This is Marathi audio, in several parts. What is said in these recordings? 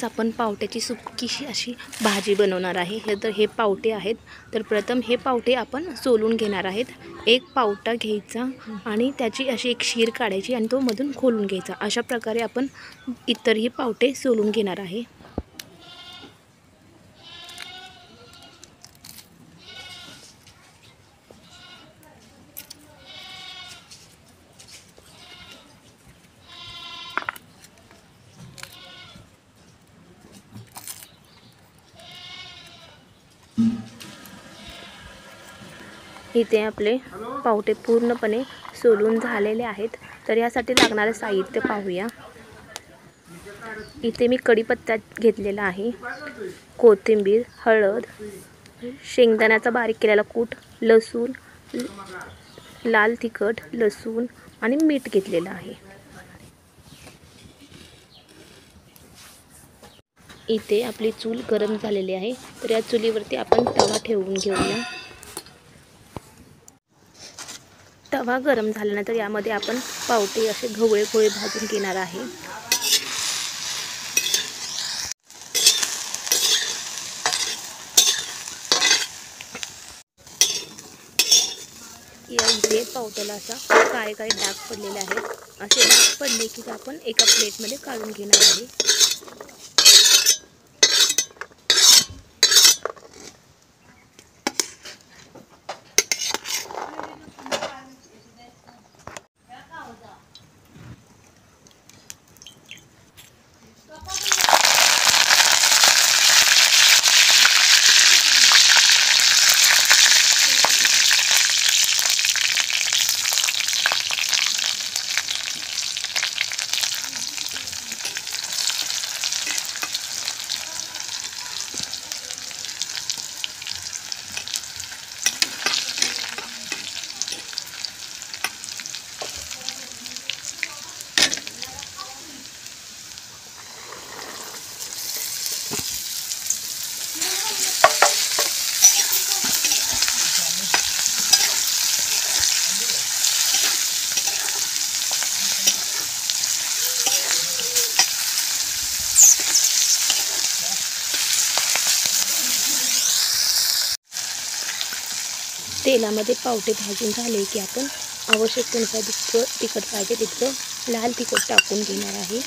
आज आपण पावट्याची सुकीशी अशी भाजी बनवणार आहे। हे पावटे आहेत। तर प्रथम हे पावटे आपण सोलून घेणार आहेत। एक पावटा घ्यायचा आणि त्याची अशी एक शीर काढायची आणि तो मधून खोलून घ्यायचा। अशा प्रकारे आपण इतरही पावटे सोलून घेणार आहे। इथे आपले पावटे पूर्णपणे सोलून झालेले आहेत। तर यासाठी लागणारे साहित्य पाहूया। इथे मी कढीपत्ता घेतलेला आहे, कोथिंबीर, हळद, शेंगदाण्याचा बारीक केलेला कूट, लसूण, लाल तिखट, लसूण आणि मीठ घेतलेलं आहे। इथे आपली चूल गरम झालेली आहे। तर या चुलीवरती आपण तवा ठेवून घेऊया। तवा गरम झाल्यानंतर यामध्ये आपण पावटे असे गवळे भाजून घेणार आहे। या इथे पावट्याला असा काळे डाग पडलेले आहेत। असे डाग पडले की आपण एका प्लेटमध्ये काढून घेणार आहे। तेलामध्ये पावटे भाजून झाले की आपण आवश्यकतेनुसार जितकं तिखट पाहिजे तितकं लाल तिखट टाकून घेणार आहे।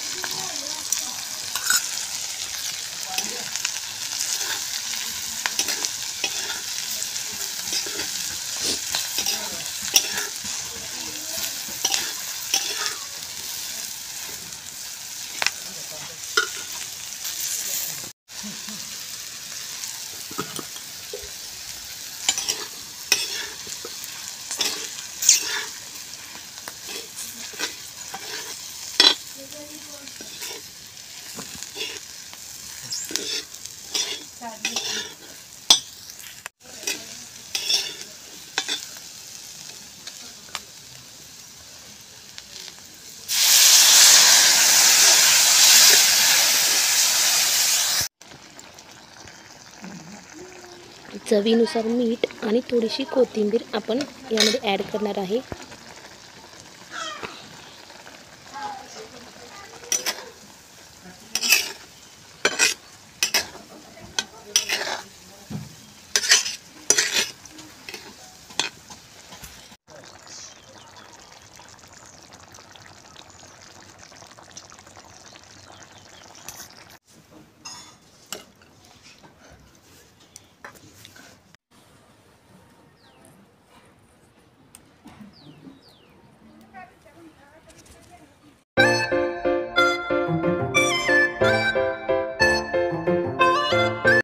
चवीनुसार मीठ आणि थोडीशी कोथिंबीर आपण यामध्ये ॲड करणार आहे।